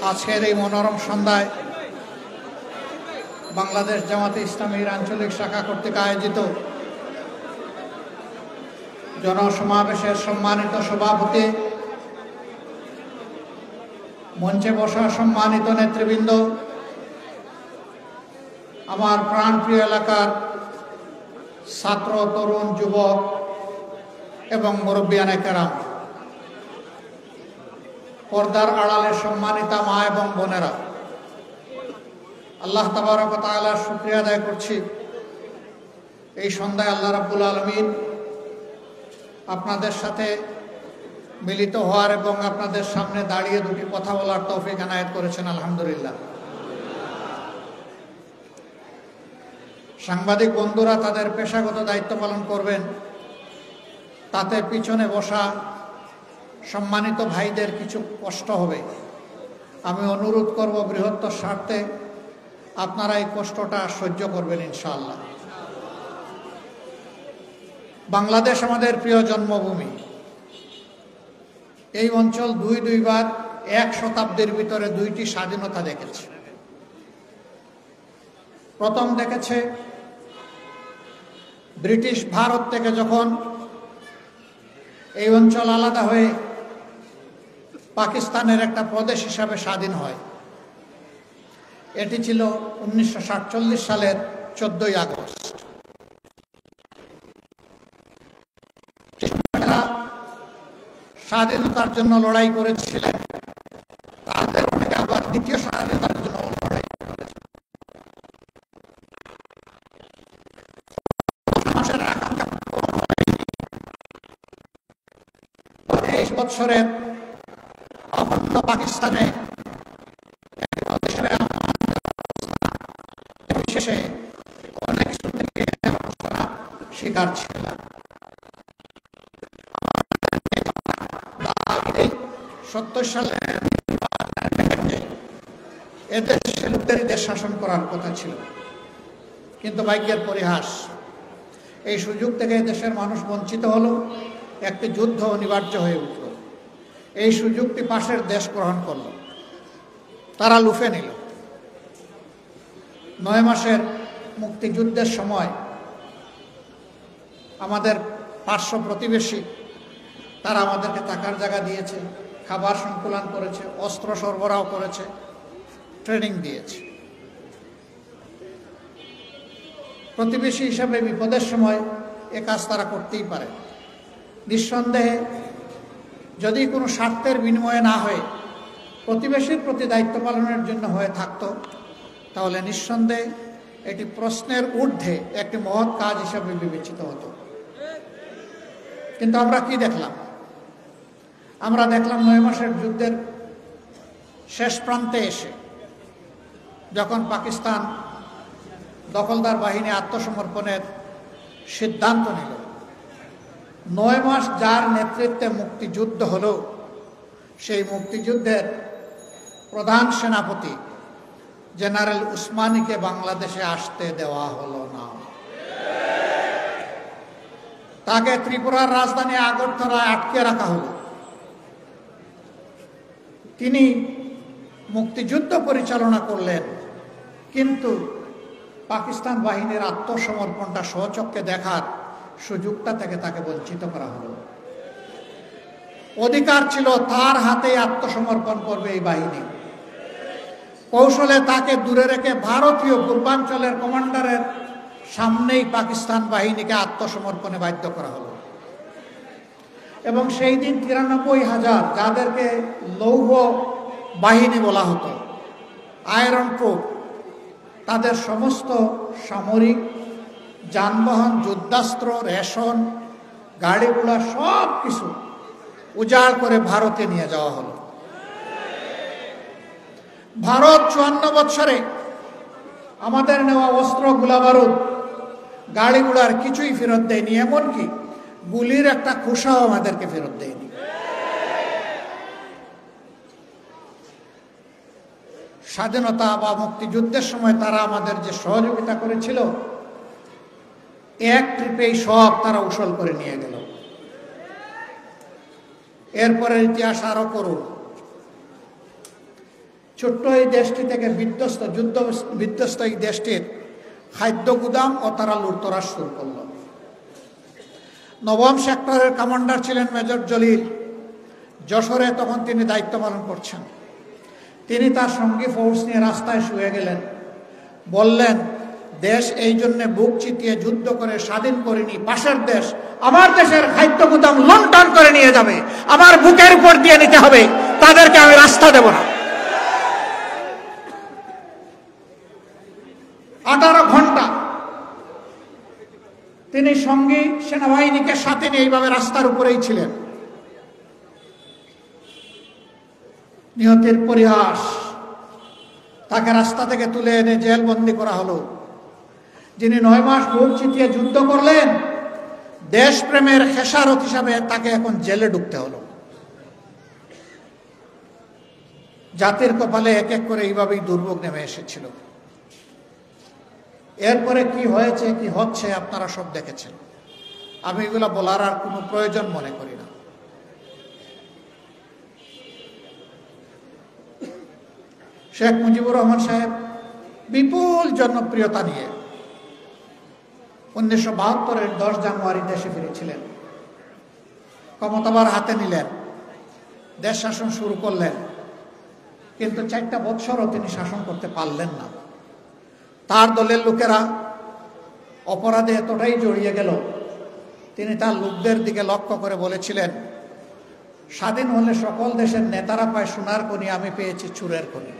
আজকের এই মনোরম সন্ধ্যায় বাংলাদেশ জামাতে ইসলামীর আঞ্চলিক শাখা কর্তৃক আয়োজিত জনসমাবেশের সম্মানিত সভাপতি, মঞ্চে বসা সম্মানিত নেতৃবৃন্দ, আমার প্রাণপ্রিয় এলাকার ছাত্র, তরুণ, যুবক এবং মুরব্বিয়ানে কেরাম, পর্দার আড়ালে সম্মানিতা মা এবং বোনেরা, আল্লাহ তাবারক ওয়া তাআলার শুকরিয়া আদায় করছি। এই সন্ধ্যায় আল্লাহ রাব্বুল আলামিন আপনাদের সাথে মিলিত হওয়ার এবং আপনাদের সামনে দাঁড়িয়ে দুটি কথা বলার তৌফিক এনায়েত করেছেন, আলহামদুলিল্লাহ। সাংবাদিক বন্ধুরা তাদের পেশাগত দায়িত্ব পালন করবেন, তাতে পিছনে বসা সম্মানিত ভাইদের কিছু কষ্ট হবে। আমি অনুরোধ করব বৃহত্তর স্বার্থে আপনারা এই কষ্টটা সহ্য করবেন ইনশাআল্লাহ। বাংলাদেশ আমাদের প্রিয় জন্মভূমি। এই অঞ্চল দুইবার 1 শতাব্দীর ভিতরে 2টি স্বাধীনতা দেখেছে। প্রথম দেখেছে ব্রিটিশ ভারত থেকে যখন এই অঞ্চল আলাদা হয়ে পাকিস্তানের একটা প্রদেশ হিসাবে স্বাধীন হয়। এটি ছিল 1947 সালের 14ই আগস্ট। স্বাধীনতার জন্য লড়াই করেছিলেন, তাদের অনেকে আবার দ্বিতীয় স্বাধীনতার জন্য লড়াই করেছে। 23 বছরের অখণ্ড পাকিস্তানে বিশেষে অনেক কিছু থেকে শিকার ছিল। 70 সালে এদেশের লোকদেরই দেশ শাসন করার কথা ছিল, কিন্তু ভাগ্যের পরিহাস, এই সুযোগ থেকে দেশের মানুষ বঞ্চিত হলো। একটি যুদ্ধ অনিবার্য হয়ে উঠল। এই সুযোগটি পাশের দেশ গ্রহণ করল, তারা লুফে নিল। 9 মাসের মুক্তিযুদ্ধের সময় আমাদের পার্শ্ব প্রতিবেশী তারা আমাদেরকে থাকার জায়গা দিয়েছে, খাবার সংকুলান করেছে, অস্ত্র সরবরাহ করেছে, ট্রেনিং দিয়েছে। প্রতিবেশী হিসাবে বিপদের সময় এ কাজ তারা করতেই পারে। নিঃসন্দেহে যদি কোনো স্বার্থের বিনিময়ে না হয়ে প্রতিবেশীর প্রতি দায়িত্ব পালনের জন্য হয়ে থাকতো, তাহলে নিঃসন্দেহে এটি প্রশ্নের ঊর্ধ্বে একটি মহৎ কাজ হিসাবে বিবেচিত হতো। কিন্তু আমরা কি দেখলাম? আমরা দেখলাম 9 মাসের যুদ্ধের শেষ প্রান্তে এসে যখন পাকিস্তান দখলদার বাহিনী আত্মসমর্পণের সিদ্ধান্ত নিল, 9 মাস যার নেতৃত্বে মুক্তিযুদ্ধ হলো, সেই মুক্তিযুদ্ধের প্রধান সেনাপতি জেনারেল উসমানীকে বাংলাদেশে আসতে দেওয়া হলো না। তাকে ত্রিপুরার রাজধানী আগরতলায় আটকে রাখা হলো। তিনি মুক্তিযুদ্ধ পরিচালনা করলেন, কিন্তু পাকিস্তান বাহিনীর আত্মসমর্পণটা স্বচক্ষে দেখার সুযোগটা থেকে তাকে বঞ্চিত করা হলো। অধিকার ছিল তার হাতে আত্মসমর্পণ করবে এই বাহিনী। কৌশলে তাকে দূরে রেখে ভারতীয় পূর্বাঞ্চলের কমান্ডারের সামনেই পাকিস্তান বাহিনীকে আত্মসমর্পণে বাধ্য করা হলো। এবং সেই দিন 93,000 যাদেরকে লৌহ বাহিনী বলা হতো, আয়রন ট্রুপ, তাদের সমস্ত সামরিক যানবাহন, যুদ্ধাস্ত্র, রেশন, গাড়ি ঘোড়া সব কিছু উজাড় করে ভারতে নিয়ে যাওয়া হলো। ভারত 54 বছরে আমাদের নেওয়া অস্ত্র, গোলাবারুদ, গাড়ি ঘোড়ার কিছুই ফেরত দেয়নি, এমনকি গুলির একটা খোসাও আমাদেরকে ফেরত দেয়নি। স্বাধীনতা বা মুক্তিযুদ্ধের সময় তারা আমাদের যে সহযোগিতা করেছিল, এক ট্রিপেই সব তারা উসল করে নিয়ে গেল। এরপরে ইতিহাস আরো করুন। ছোট্ট এই দেশটি থেকে যুদ্ধ বিধ্বস্ত এই দেশটির খাদ্য গুদাম ও তারা লুটতরাজ শুরু করল। নবম সেক্টরের কমান্ডার ছিলেন মেজর জলিল। যশোরে তখন তিনি দায়িত্ব পালন করছেন। তিনি তার সঙ্গী ফৌজ নিয়ে রাস্তায় শুয়ে গেলেন, বললেন, দেশ এই জন্যে বুক চিতিয়ে যুদ্ধ করে স্বাধীন করিনি, পাশের দেশ আমার দেশের খাদ্য গুদাম লুণ্ঠন করে নিয়ে যাবে, আমার বুকের উপর দিয়ে নিতে হবে, তাদেরকে আমি রাস্তা দেব না। 18 ঘন্টা তিনি সঙ্গী সেনাবাহিনীকে সাথে নিয়ে এইভাবে রাস্তার উপরেই ছিলেন। নিহতের পরিহাস, তাকে রাস্তা থেকে তুলে এনে জেলবন্দি করা হলো। যিনি 9 মাস বুক চিতিয়ে যুদ্ধ করলেন, দেশপ্রেমের খেসারত হিসাবে তাকে এখন জেলে ঢুকতে হলো। জাতির কপালে এক এক করে এইভাবেই দুর্ভোগ নেমে এসেছিল। এরপরে কি হয়েছে কি হচ্ছে আপনারা সব দেখেছেন। আমি এগুলো বলার আর কোনো প্রয়োজন মনে করি না। শেখ মুজিবুর রহমান সাহেব বিপুল জনপ্রিয়তা নিয়ে 1972-এর 10 জানুয়ারি দেশে ফিরেছিলেন। ক্ষমতাবার হাতে নিলেন, দেশ শাসন শুরু করলেন, কিন্তু 4টা বৎসরও তিনি শাসন করতে পারলেন না। তার দলের লোকেরা অপরাধে এতটাই জড়িয়ে গেল, তিনি তার লোকদের দিকে লক্ষ্য করে বলেছিলেন, স্বাধীন হলে সকল দেশের নেতারা পায় সোনার খনি, আমি পেয়েছি চুরের খনি।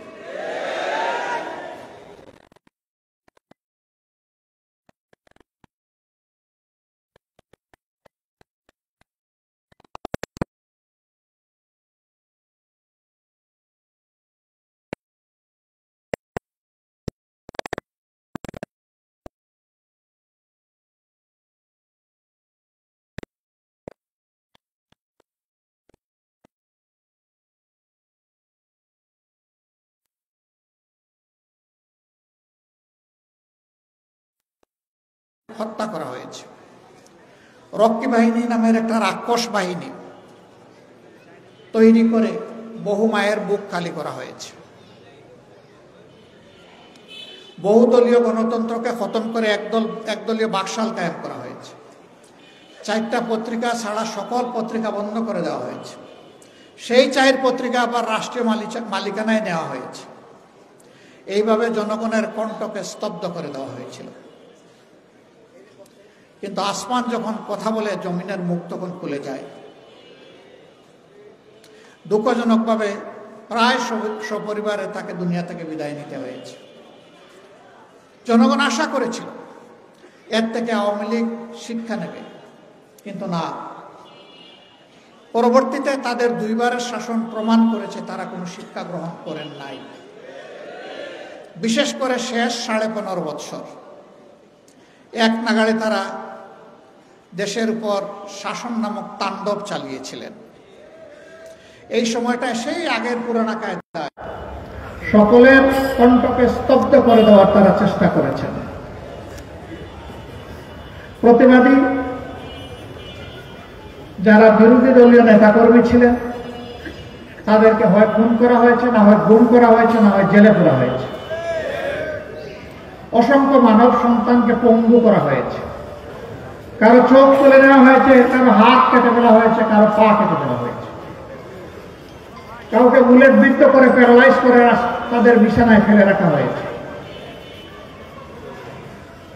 হত্যা করা হয়েছে। রক্ষী বাহিনী নামের একটা রাক্ষস বাহিনী তৈরি করে বহু মায়ের বুক খালি করা হয়েছে। বহুদলীয় গণতন্ত্রকে খতম করে একদলীয় বাকশাল কায়েম করা হয়েছে। 4টা পত্রিকা ছাড়া সকল পত্রিকা বন্ধ করে দেওয়া হয়েছে। সেই 4 পত্রিকা আবার রাষ্ট্রীয় মালিকানায় নেওয়া হয়েছে। এইভাবে জনগণের কণ্ঠকে স্তব্ধ করে দেওয়া হয়েছিল। কিন্তু আসমান যখন কথা বলে, জমিনের মুখ তখন খুলে যায়। দুঃখজনকভাবে প্রায় সপরিবারে তাকে দুনিয়া থেকে বিদায় নিতে হয়েছে। জনগণ আশা করেছিল এর থেকে আওয়ামী লীগ শিক্ষা নেবে, কিন্তু না। পরবর্তীতে তাদের 2বারের শাসন প্রমাণ করেছে তারা কোনো শিক্ষা গ্রহণ করেন নাই। বিশেষ করে শেষ 15.5 বৎসর এক নাগাড়ে তারা দেশের উপর শাসন নামক তাণ্ডব চালিয়েছিলেন। এই সময়টা সেই আগের পুরানা কায়দায় সকলের কণ্ঠকে স্তব্ধ করে দেওয়ার তারা চেষ্টা করেছেন। প্রতিবাদী যারা বিরোধী দলীয় নেতাকর্মী ছিলেন, তাদেরকে হয় খুন করা হয়েছে, না হয় গুম করা হয়েছে, না হয় জেলে পুরা হয়েছে। অসংখ্য মানব সন্তানকে পঙ্গু করা হয়েছে। কারো চোখ তুলে নেওয়া হয়েছে, কারো হাত কেটে ফেলা হয়েছে, কারো পা কেটে ফেলা হয়েছে। কাউকে বুলেট বিদ্ধ করে প্যারালাইজ করে তাদের বিছানায় ফেলে রাখা হয়েছে।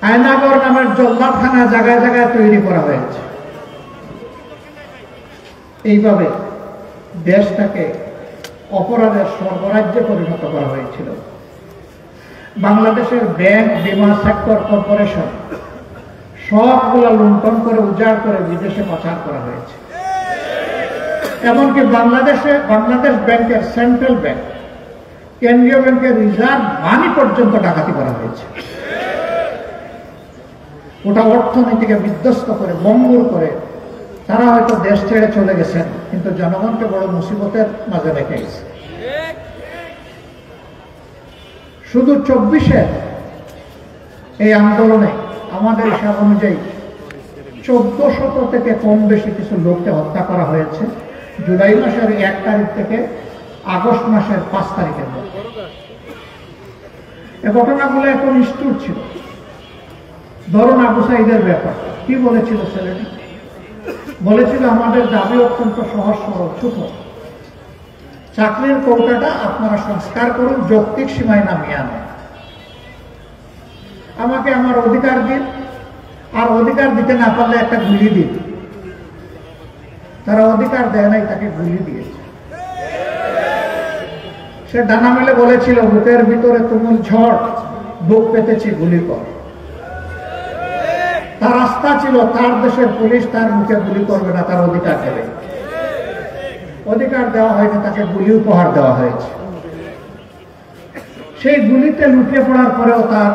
আয়নাগর নামের জল্লাদখানা জায়গায় জায়গায় তৈরি করা হয়েছে। এইভাবে দেশটাকে অপরাধের স্বর্গরাজ্যে পরিণত করা হয়েছিল। বাংলাদেশের ব্যাংক, বিমা সেক্টর, কর্পোরেশন সবগুলা লুণ্ঠন করে উজাড় করে বিদেশে পাচার করা হয়েছে। এমনকি বাংলাদেশ ব্যাংকের সেন্ট্রাল ব্যাংক, কেন্দ্রীয় ব্যাংকের রিজার্ভ মানি পর্যন্ত ডাকাতি করা হয়েছে। ওটা অর্থনীতিকে বিধ্বস্ত করে, ভঙ্গুর করে তারা হয়তো দেশ ছেড়ে চলে গেছেন, কিন্তু জনগণকে বড় মুসিবতের মাঝে রেখে গেছে। শুধু 24-এর এই আন্দোলনে আমাদের হিসাব অনুযায়ী 1400 থেকে কম বেশি কিছু লোককে হত্যা করা হয়েছে। জুলাই মাসের 1 তারিখ থেকে আগস্ট মাসের 5 তারিখের মধ্যে। এই ঘটনাগুলো এখন নিষ্ঠুর ছিল। ধরুন আবু সাঈদের ব্যাপার, কি বলেছিল ছেলেটি? বলেছিল আমাদের দাবি অত্যন্ত সহজ সরল ছোট, চাকরির কৌটাটা আপনারা সংস্কার করুন, যৌক্তিক সীমায় নামিয়ে আনেন, আমাকে আমার অধিকার দিন, আর অধিকার দিতে না পারলে একটা গুলি দিন। তারা অধিকার দেয় নাই, তাকে গুলি দিয়েছে। সে ডানা মেলে বলেছিল বুকের ভিতরে তুমুল ঝড়, বুক পেতেছি গুলি কর। তার আস্থা ছিল তার দেশের পুলিশ তার মুখে গুলি করবে না, তার অধিকার দেবে। অধিকার দেওয়া হয়নি, তাকে গুলি উপহার দেওয়া হয়েছে। সেই গুলিতে লুটিয়ে পড়ার পরেও তার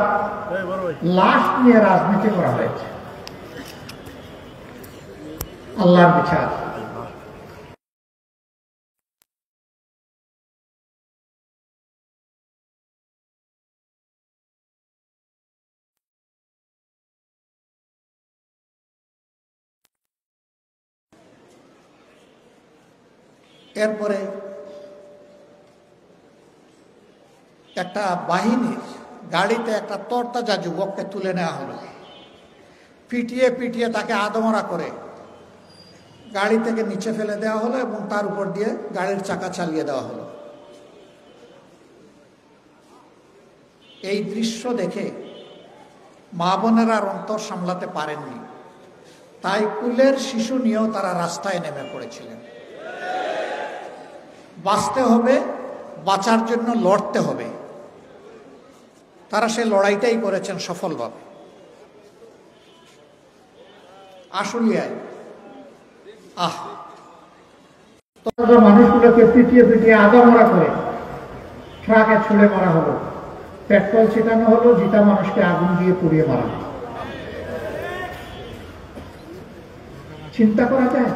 লাশ নিয়ে রাজনীতি করা হয়েছে। আল্লাহর বিচার। এরপরে একটা বাহিনীর গাড়িতে একটা তরতাজা যুবককে তুলে নেওয়া হলো, পিটিয়ে পিটিয়ে তাকে আদমরা করে গাড়ি থেকে নিচে ফেলে দেওয়া হলো এবং তার উপর দিয়ে গাড়ির চাকা চালিয়ে দেওয়া হলো। এই দৃশ্য দেখে মা বোনেরা আর অন্তর সামলাতে পারেননি, তাই কুলের শিশু নিয়েও তারা রাস্তায় নেমে পড়েছিলেন। বাঁচতে হবে, বাঁচার জন্য লড়তে হবে। তারা সে লড়াইটাই করেছেন সফলভাবে। আশুলিয়ায় মানুষগুলোকে পিটিয়ে পিটিয়ে আদামরা করে ট্রাকে ছুড়ে মারা হলো, পেট্রোল ছিটানো হলো, জিতা মানুষকে আগুন দিয়ে পুড়িয়ে মারা হলো। চিন্তা করা যায়?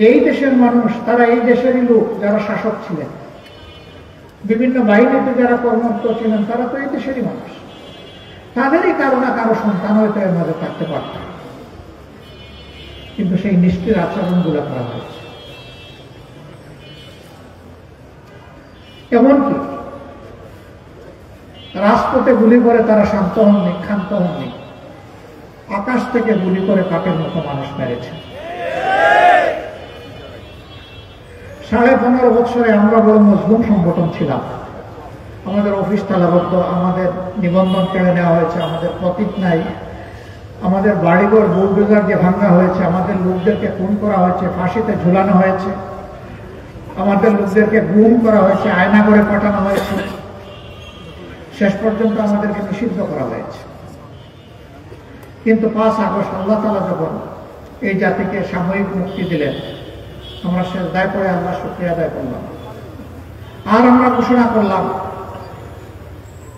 এই দেশের মানুষ, তারা এই দেশেরই লোক যারা শাসক ছিলেন, বিভিন্ন বাহিনীতে যারা কর্মরত ছিলেন, তারা তো এই দেশেরই মানুষ। তাদেরই কারো না কারো সন্তান হয়তো এর মাঝে থাকতে পারত, কিন্তু সেই নিষ্ঠুর আচরণগুলো করা হয়েছে। এমনকি রাজপথে গুলি করে তারা শান্ত হননি, ক্ষান্ত হননি, আকাশ থেকে গুলি করে পাপের মতো মানুষ মেরেছে। 15.5 বছরে আমরা বড় মজলুম সংগঠন ছিলাম। আমাদের অফিস তালাবদ্ধ, আমাদের নিবন্ধন কেড়ে নেওয়া হয়েছে, আমাদের প্রতীক নাই, আমাদের বাড়িঘর বুলডোজার দিয়ে ভাঙা হয়েছে, আমাদের লোকদেরকে খুন করা হয়েছে, ফাঁসিতে ঝুলানো হয়েছে, আমাদের লোকদেরকে গুম করা হয়েছে, আয়না করে পাঠানো হয়েছে, শেষ পর্যন্ত আমাদেরকে নিষিদ্ধ করা হয়েছে। কিন্তু 5 আগস্ট আল্লাহ তাআলা যখন এই জাতিকে সাময়িক মুক্তি দিলেন, আমরা সে দায় করে আল্লাহ শুকরিয়া আদায় করলাম। আর আমরা ঘোষণা করলাম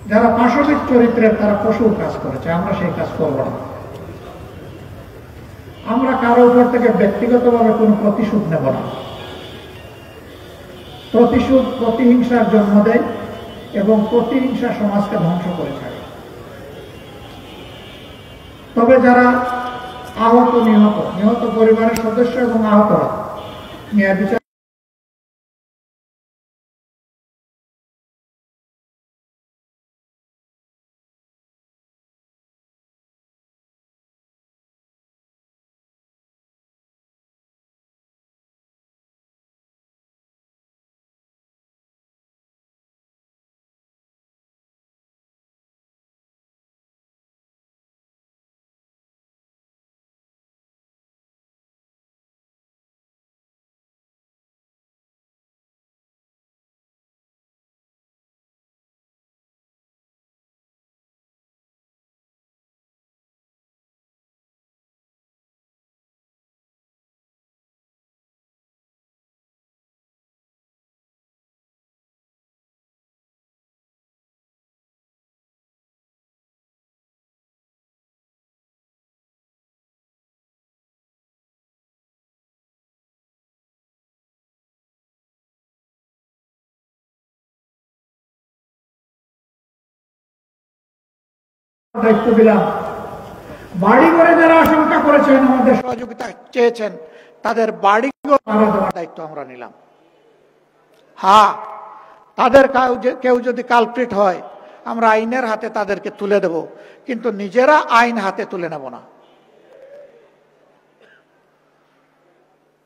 যারা পাশবিক চরিত্রের তারা পশুর কাজ করেছে, আমরা সেই কাজ করব না। আমরা কারো উপর থেকে ব্যক্তিগতভাবে কোনো প্রতিশোধ নেব না। প্রতিশোধ প্রতিহিংসার জন্ম দেয় এবং প্রতিহিংসা সমাজকে ধ্বংস করে থাকে। তবে যারা আহত, নিহত পরিবারের সদস্য এবং আহতরা ন্যায় বিচার দায়িত্ব দিলাম। বাড়ি ঘরে যারা আশঙ্কা করেছেন, আমাদের সহযোগিতা চেয়েছেন, তাদের বাড়ি দেওয়ার দায়িত্ব আমরা নিলাম। হ্যাঁ, তাদের কেউ যদি কালপ্রিট হয়, আমরা আইনের হাতে তাদেরকে তুলে দেব, কিন্তু নিজেরা আইন হাতে তুলে নেব না।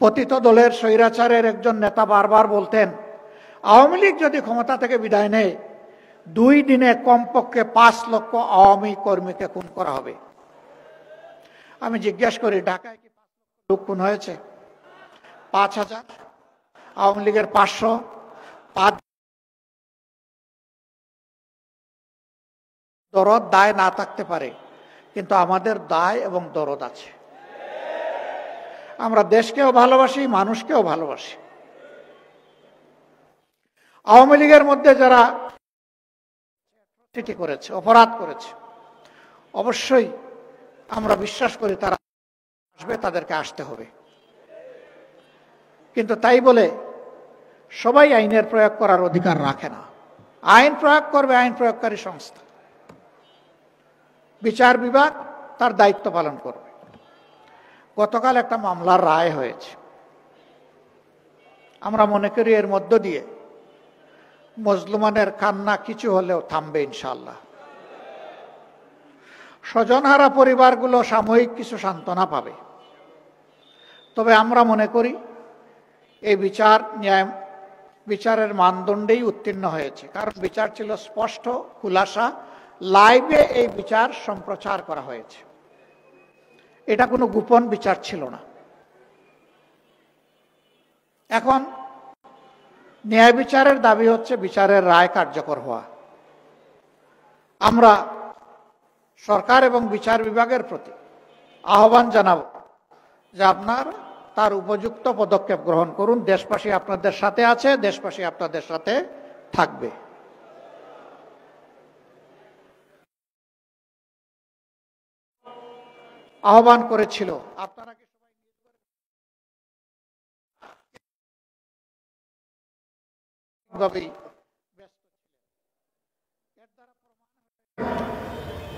পতিত দলের স্বৈরাচারের একজন নেতা বারবার বলতেন, আওয়ামী লীগ যদি ক্ষমতা থেকে বিদায় নেয় 2 দিনে কমপক্ষে 5 লক্ষ আওয়ামী কর্মীকে খুন করা হবে। আমি জিজ্ঞেস করি, ঢাকায় কি 5 লক্ষ লোক খুন হয়েছে? 5000? আওয়ামী লীগের 500? দরদ দায় না থাকতে পারে, কিন্তু আমাদের দায় এবং দরদ আছে। আমরা দেশকেও ভালোবাসি, মানুষকেও ভালোবাসি। আওয়ামী লীগের মধ্যে যারা চিঠি করেছে, অপরাধ করেছে, অবশ্যই আমরা বিশ্বাস করি তারা আসবে, তাদেরকে আসতে হবে। কিন্তু তাই বলে সবাই আইনের প্রয়োগ করার অধিকার রাখে না। আইন প্রয়োগ করবে আইন প্রয়োগকারী সংস্থা, বিচার বিভাগ তার দায়িত্ব পালন করবে। গতকাল একটা মামলার রায় হয়েছে, আমরা মনে করি এর মধ্য দিয়ে মজলুমানের কান্না কিছু হলেও থামবে ইনশাআল্লাহ। স্বজনহারা পরিবারগুলো সাময়িক কিছু সান্ত্বনা পাবে। তবে আমরা মনে করি এই বিচারের মানদণ্ডেই উত্তীর্ণ হয়েছে, কারণ বিচার ছিল স্পষ্ট, খুলাসা, লাইভে এই বিচার সম্প্রচার করা হয়েছে। এটা কোনো গোপন বিচার ছিল না। এখন ন্যায় বিচারের দাবি হচ্ছে বিচারের রায় কার্যকর হওয়া। আমরা সরকার এবং বিচার বিভাগের প্রতি আহ্বান জানাব যে আপনার তার উপযুক্ত পদক্ষেপ গ্রহণ করুন। দেশবাসী আপনাদের সাথে আছে, দেশবাসী আপনাদের সাথে থাকবে। আহ্বান করেছিল, আপনারা কি সবাই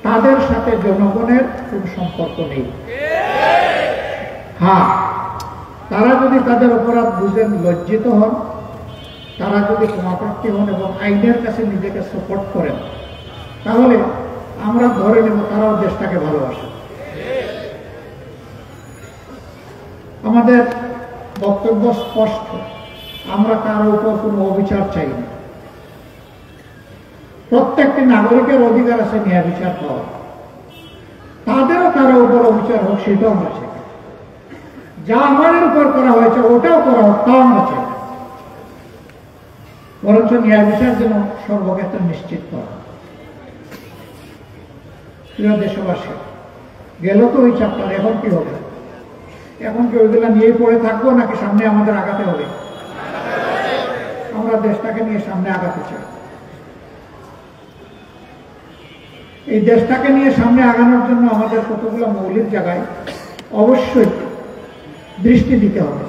তাদের সাথে জনগণের কোন সম্পর্ক নেই। হ্যাঁ, তারা যদি তাদের অপরাধ বুঝেন, লজ্জিত হন, তারা যদি ক্ষমাপ্রার্থী হন এবং আইনের কাছে নিজেকে সাপোর্ট করেন, তাহলে আমরা ধরে নেব তারাও দেশটাকে ভালোবাসে। আমাদের বক্তব্য স্পষ্ট, আমরা কারো উপর কোনো অবিচার চাই না। প্রত্যেকটি নাগরিকের অধিকার আছে ন্যায় বিচার পাওয়া। তাদেরও কারো উপর অবিচার হোক সেটাও আমরা চাই। যা আমাদের উপর করা হয়েছে ওটাও করা হোক, তাও আমরা চাই। বরঞ্চ ন্যায় বিচার যেন সর্বক্ষেত্রে নিশ্চিত করা। প্রিয় দেশবাসী, গেল তো ওই চ্যাপ্টার, এখন কি হবে? এখন কি ওইগুলা নিয়ে পড়ে থাকবো নাকি সামনে আমাদের আগাতে হবে? আমরা দেশটাকে নিয়ে সামনে আগাতে চাই। এই দেশটাকে নিয়ে সামনে আগানোর জন্য আমাদের কতগুলো মৌলিক জায়গায় অবশ্যই দৃষ্টি দিতে হবে।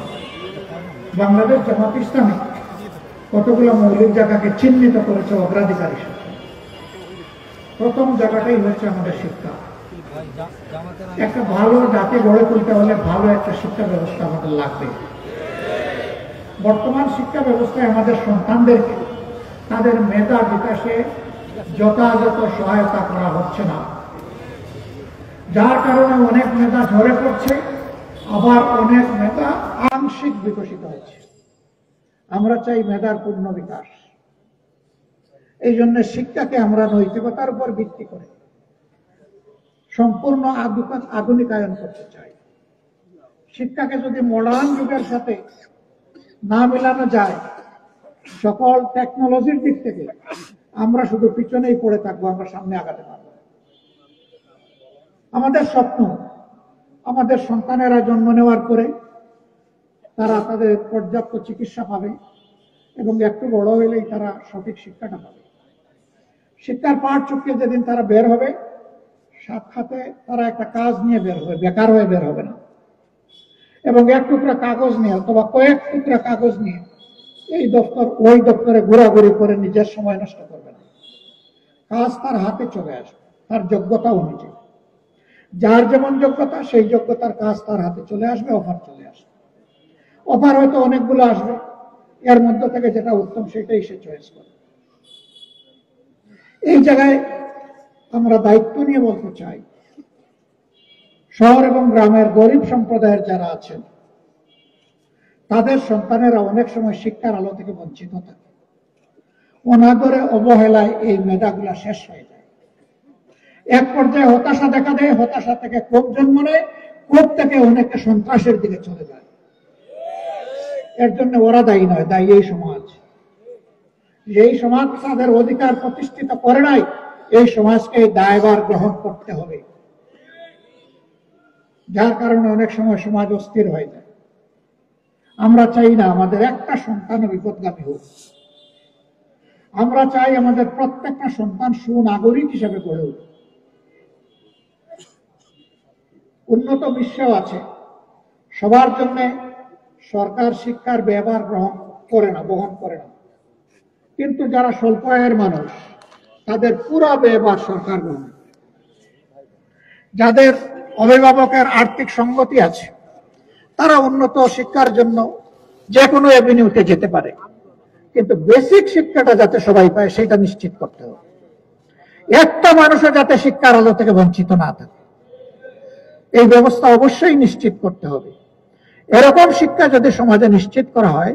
বাংলাদেশ জামাত ইসলামী কতগুলো মৌলিক জায়গাকে চিহ্নিত করেছে অগ্রাধিকার হিসেবে। প্রথম জায়গাটাই হচ্ছে আমাদের শিক্ষা। একটা ভালো জাতি গড়ে তুলতে হলে ভালো একটা শিক্ষা ব্যবস্থা আমাদের লাগবে। বর্তমান শিক্ষা ব্যবস্থায় আমাদের সন্তানদেরকে তাদের মেধা বিকাশে যথাযথ সহায়তা করা হচ্ছে না, যার কারণে অনেক মেধা ঝরে পড়ছে, আবার অনেক মেধা আংশিক বিকশিত হচ্ছে। আমরা চাই মেধার পূর্ণ বিকাশ। এই জন্য শিক্ষাকে আমরা নৈতিকতার উপর ভিত্তি করে সম্পূর্ণ আধুনিকায়ন করতে চাই। শিক্ষাকে যদি মডার্ন যুগের সাথে না মেলানো যায়, সকল টেকনোলজির দিক থেকে আমরা শুধু পিছনেই পড়ে থাকবো, আমরা সামনে আগাতে পারব না। আমাদের স্বপ্ন, আমাদের সন্তানেরা জন্ম নেওয়ার পরে তারা তাদের পর্যাপ্ত চিকিৎসা পাবে এবং একটু বড় হলেই তারা সঠিক শিক্ষাটা পাবে। শিক্ষার পাঠ চুকিয়ে যেদিন তারা বের হবে, সাক্ষাতে তারা একটা কাজ নিয়ে বের হবে, বেকার হয়ে বের হবে না। এবং এক টুকরা কাগজ নিয়ে অথবা কয়েক টুকরা কাগজ নিয়ে এই দপ্তর ওই দপ্তরে ঘোরাঘুরি করে নিজের সময় নষ্ট করবে না। কাজ তার হাতে চলে আসবে তার যোগ্যতা অনুযায়ী। যার যেমন যোগ্যতা সেই যোগ্যতার কাজ তার হাতে চলে আসবে, অফার চলে আসবে। অফার হয়তো অনেকগুলো আসবে, এর মধ্যে থেকে যেটা উত্তম সেটাই সে চয়েস করবে। এই জায়গায় আমরা দায়িত্ব নিয়ে বলতে চাই, শহর এবং গ্রামের গরিব সম্প্রদায়ের যারা আছেন তাদের সন্তানেরা অনেক সময় শিক্ষার আলো থেকে বঞ্চিত থাকে। অনাদরে অবহেলায় এই মেধাগুলা শেষ হয়ে যায়। এক পর্যায়ে হতাশা দেখা দেয়, হতাশা থেকে ক্ষোভ জন্ম নেয়, ক্ষোভ থেকে অনেকে সন্ত্রাসের দিকে চলে যায়। এর জন্য ওরা দায়ী নয়, দায়ী এই সমাজ। যেই সমাজ তাদের অধিকার প্রতিষ্ঠিত করে নাই, এই সমাজকে দায়ভার গ্রহণ করতে হবে। যার কারণে অনেক সময় সমাজ অস্থির হয়ে যায়। আমরা চাই না আমাদের একটা সন্তান বিপদগামী হোক। আমরা চাই আমাদের প্রত্যেকটা সন্তান সুনাগরিক হিসেবে গড়ে উঠুক। উন্নত বিশ্বেও আছে, সবার জন্য সরকার শিক্ষার ব্যয়ভার বহন করে না, কিন্তু যারা স্বল্প আয়ের মানুষ তাদের পুরো ব্যয়ভার সরকার বহন করে। যাদের অভিভাবকের আর্থিক সঙ্গতি আছে তারা উন্নত শিক্ষার জন্য যে কোনো এভিনিউতে যেতে পারে, কিন্তু বেসিক শিক্ষাটা যাতে সবাই পায় সেটা নিশ্চিত করতে হবে। একটা মানুষও যাতে শিক্ষার আলো থেকে বঞ্চিত না থাকে, এই ব্যবস্থা অবশ্যই নিশ্চিত করতে হবে। এরকম শিক্ষা যদি সমাজে নিশ্চিত করা হয়,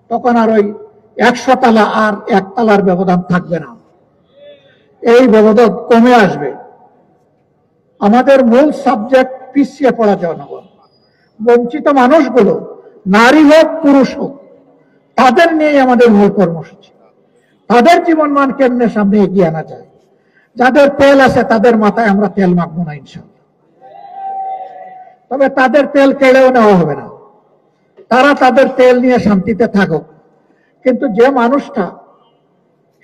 তখন আর ওই 100 তালা আর 1 তালার ব্যবধান থাকবে না, এই ব্যবধান কমে আসবে। আমাদের মূল সাবজেক্ট পিছিয়ে পড়া জনগণ, বঞ্চিত মানুষগুলো, নারী হোক পুরুষ হোক, তাদের নিয়ে আমাদের মূল কর্মসূচি। তাদের জীবনমান কেমনে সামনে এগিয়ে আনা যায়। যাদের তেল আছে তাদের মাথায় আমরা তেল মাখবো না ইনশাআল্লাহ, তবে তাদের তেল কেড়েও নেওয়া হবে না। তারা তাদের তেল নিয়ে শান্তিতে থাকুক, কিন্তু যে মানুষটা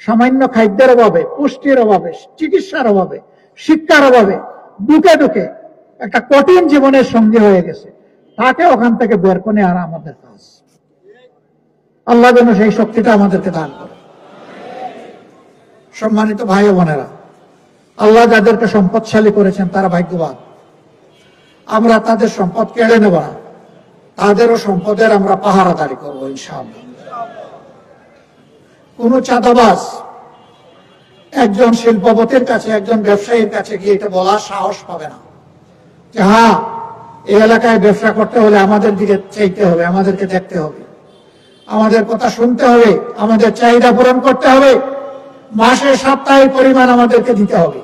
সামান্য খাদ্যের অভাবে, পুষ্টির অভাবে, চিকিৎসার অভাবে, শিক্ষার অভাবে দুকে দুকে একটা কঠিন জীবনের সঙ্গী হয়ে গেছে, তাকে ওখান থেকে বের করে আনা আমাদের কাজ। আল্লাহ যেন সেই শক্তিটা আমাদেরকে দান করে। সম্মানিত ভাই ও বোনেরা, আল্লাহ যাদেরকে সম্পদশালী করেছেন তারা ভাগ্যবান। আমরা তাদের সম্পদ কেড়ে নেব না, তাদেরও সম্পদের আমরা পাহারাদারি করবো ইনশাআল্লাহ। কোন চাঁদাবাজ একজন শিল্পপতির কাছে, একজন ব্যবসায়ীর কাছে গিয়ে এটা বলার সাহস পাবে না যে হ্যাঁ, এই এলাকায় ব্যবসা করতে হলে আমাদের দিকে চাইতে হবে, আমাদেরকে দেখতে হবে, আমাদের কথা শুনতে হবে, আমাদের চাহিদা পূরণ করতে হবে, মাসে সাপ্তাহিক পরিমাণ আমাদেরকে দিতে হবে।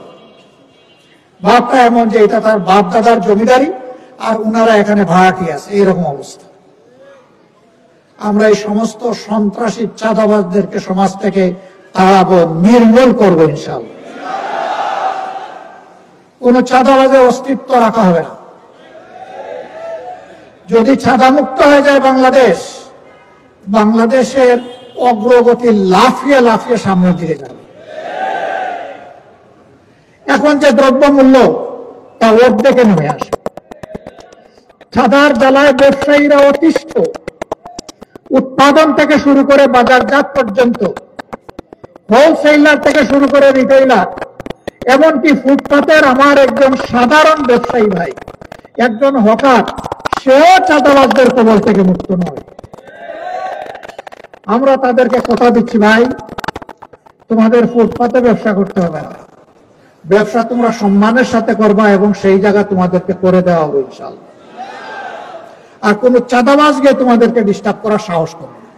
ভাবটা এমন যে এটা তার বাপ দাদার জমিদারি আর উনারা এখানে ভাড়াটি আছে, এইরকম অবস্থা। আমরা এই সমস্ত সন্ত্রাসী চাঁদাবাজদেরকে সমাজ থেকে তাড়াবো, নির্মূল করবো ইনশাআল্লাহ। কোন চাঁদাবাজের অস্তিত্ব রাখা হবে না। যদি চাঁদামুক্ত হয়ে যায় বাংলাদেশ, বাংলাদেশের অগ্রগতি লাফিয়ে লাফিয়ে সামনের দিকে যাবে। এখন যে দ্রব্যমূল্য তা অর্ধেকে নেমে আসে। চাঁদার জ্বালায় ব্যবসায়ীরা অতিষ্ঠ। উৎপাদন থেকে শুরু করে বাজারজাত পর্যন্ত, হোলসেলার থেকে শুরু করে রিটেইলার, এমনকি ফুটপাতের আমার একজন সাধারণ ব্যবসায়ী ভাই, একজন হকার, সেও চাঁদাবাজদের কবল থেকে মুক্ত নয়। আমরা তাদেরকে কথা দিচ্ছি, ভাই তোমাদের ফুটপাতে ব্যবসা করতে হবে না, ব্যবসা তোমরা সম্মানের সাথে করবা এবং সেই জায়গা তোমাদেরকে করে দেওয়া হবে ইনশাআল্লাহ। আর কোন চাঁদাবাজ গিয়ে তোমাদেরকে ডিস্টার্ব করার সাহস করবে না।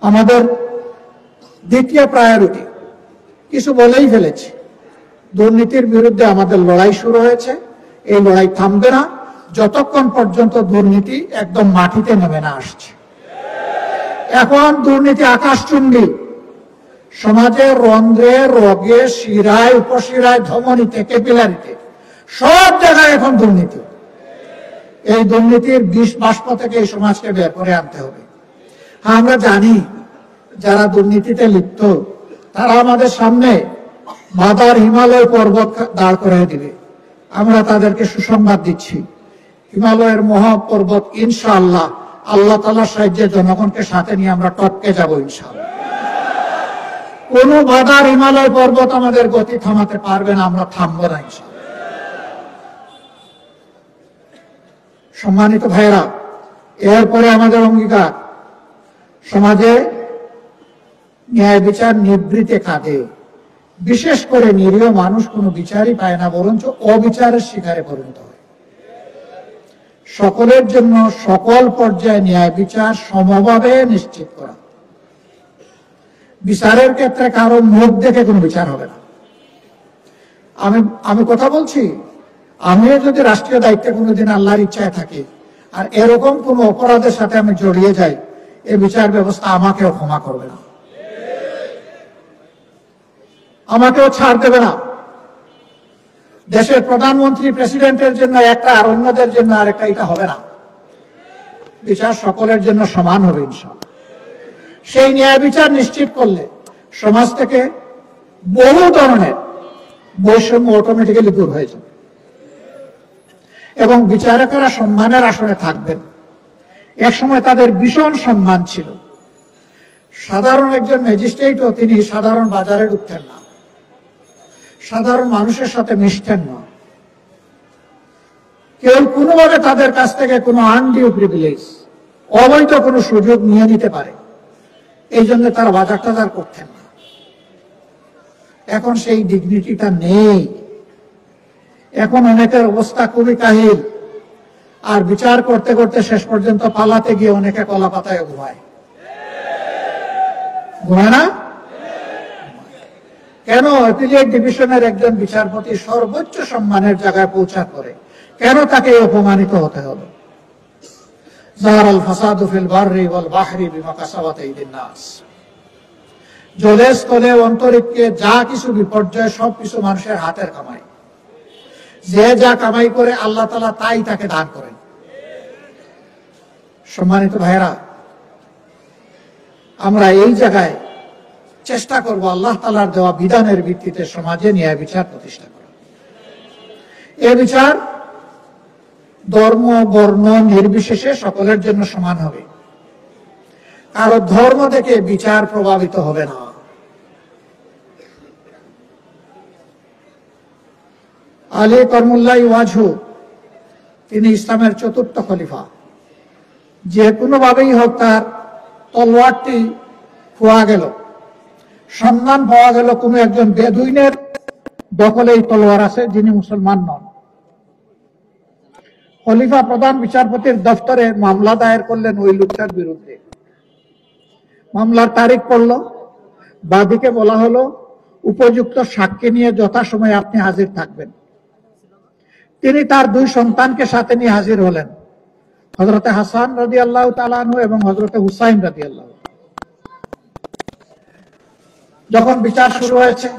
আমাদের দ্বিতীয় প্রায়োরিটি কিছু বলেই ফেলেছি, দুর্নীতির বিরুদ্ধে আমাদের লড়াই শুরু হয়েছে। এই লড়াই থামবে না যতক্ষণ পর্যন্ত দুর্নীতি একদম মাটিতে নেমে না আসছে। এখন দুর্নীতি আকাশচুম্বী, সমাজের রন্ধ্রে রগে শিরায় উপশিরায় ধমনীতে ক্যাপিলারিতে সব জায়গায় এখন দুর্নীতি। এই দুর্নীতির বিষ বাষ্প থেকে এই সমাজকে বের করে আনতে হবে। হ্যাঁ, আমরা জানি যারা দুর্নীতিতে লিপ্ত তারা আমাদের সামনে মাদার হিমালয় পর্বত দাঁড় করে দিবে। আমরা তাদেরকে সুসংবাদ দিচ্ছি, হিমালয়ের মহাপর্বত ইনশাআল্লাহ আল্লাহ তাআলার সাহায্যে জনগণকে সাথে নিয়ে আমরা টপকে যাব ইনশাআল্লাহ। কোন বাধার হিমালয় পর্বত আমাদের গতি থামাতে পারবে না, আমরা থামবো না ইনশাআল্লাহ। সম্মানিত ভাইরা, এরপরে আমাদের অঙ্গীকার, সমাজে ন্যায় বিচার নিবৃতে কাঁদে। বিশেষ করে নিরীহ মানুষ কোনো বিচারই পায় না, বরঞ্চ অবিচারের শিকারে পরিণত হয়। সকলের জন্য সকল পর্যায়ে ন্যায় বিচার সমভাবে নিশ্চিত করা। বিচারের ক্ষেত্রে কারো মুখ দেখে কোনো বিচার হবে না। আমি কথা বলছি, আমিও যদি রাষ্ট্রীয় দায়িত্বে কোনোদিন আল্লাহর ইচ্ছায় থাকি আর এরকম কোন অপরাধের সাথে আমি জড়িয়ে যাই, এই বিচার ব্যবস্থা আমাকেও ক্ষমা করবে না, আমাকেও ছাড় দেবে না। দেশের প্রধানমন্ত্রী প্রেসিডেন্টের জন্য একটা আর অন্যদের জন্য আরেকটা, এটা হবে না। বিচার সকলের জন্য সমান হবে ইনশাআল্লাহ। সেই ন্যায় বিচার নিশ্চিত করলে সমাজ থেকে বহু ধরনের বৈষম্য অটোমেটিক্যালি দূর হয়ে যাবে এবং বিচারকেরা সম্মানের আসনে থাকবেন। এক সময় তাদের ভীষণ সম্মান ছিল। সাধারণ একজন ম্যাজিস্ট্রেটও তিনি সাধারণ বাজারে ঢুকতেন না, সাধারণ মানুষের সাথে মিশতেন না। কেউ কোনোভাবে তাদের কাছ থেকে কোনো আনডিউ প্রিভিলেজ, অবৈধ কোনো সুযোগ নিয়ে নিতে পারে, এই জন্য তারা বাজার টাজার করতেন না। এখন সেই ডিগনিটিটা নেই। এখন অনেকের অবস্থা খুবই কাহিল, আর বিচার করতে করতে শেষ পর্যন্ত পালাতে গিয়ে অনেকে কলা পাতায় ঘুমায় না। কেন অ্যাপিলেট ডিভিশনের একজন বিচারপতি সর্বোচ্চ সম্মানের জায়গায় পৌঁছার পরে কেন তাকে অপমানিত হতে হবে? যাহারাল ফাসাদু ফিল বাররি ওয়াল বাহরি বিমা কাসাবাত আইদিন নাস। জলে স্থলে অন্তরিক্ষে যা কিছু বিপর্যয় সবকিছু মানুষের হাতের কামাই। যে যা কামাই করে আল্লাহ তাআলা তাই তাকে দান করেন। সম্মানিত ভাইরা, আমরা এই জায়গায় চেষ্টা করব আল্লাহ তাআলার দেওয়া বিধানের ভিত্তিতে সমাজে ন্যায় বিচার প্রতিষ্ঠা করা। এ বিচার ধর্ম বর্ণ নির্বিশেষে সকলের জন্য সমান হবে। কারো ধর্ম থেকে বিচার প্রভাবিত হবে না। আলী করমুল্লাহ ওয়াজহু, তিনি ইসলামের চতুর্থ খলিফা। যে কোনো ভাবেই হোক তার তলোয়ারটি খোয়া গেল, সন্ধান পাওয়া গেল কোনো একজন বেদুইনের দখলে এই তলোয়ার আছে, যিনি মুসলমান নন। খলিফা প্রধান বিচারপতির দফতরে মামলা দায়ের করলেন ওই লোকটার বিরুদ্ধে। মামলার তারিখ পড়ল, বাদীকে বলা হলো উপযুক্ত সাক্ষী নিয়ে যথাসময়ে আপনি হাজির থাকবেন। তিনি তার দুই সন্তানকে সাথে নিয়ে হাজির হলেন, হযরতে হাসান রাদিয়াল্লাহু তাআলা আনহু এবং হযরতে হুসাইন রাদিয়াল্লাহু। যখন বিচার শুরু হয়েছে,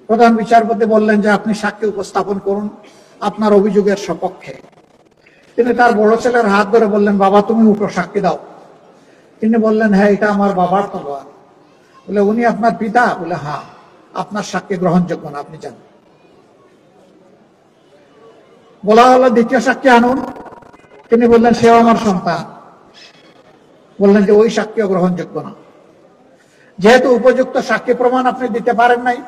প্রধান বিচারপতি বললেন যে আপনি সাক্ষী উপস্থাপন করুন আপনার অভিযোগের সপক্ষে। তিনি তার বড় ছেলের হাত ধরে বললেন, বাবা তুমি উপর সাক্ষী দাও। তিনি বললেন, হ্যাঁ এটা আমার বাবার তলোয়ার। বলে, উনি আপনার পিতা? বলে, হ্যাঁ। আপনার সাক্ষী গ্রহণযোগ্য না, আপনি জানেন। বলা হলো দ্বিতীয় সাক্ষী আনুন। তিনি বললেন, সেও আমার সন্তান। বললেন যে ওই সাক্ষীও গ্রহণযোগ্য না। যেহেতু উপযুক্ত সাক্ষী প্রমাণ আপনি দিতে পারেন নাই,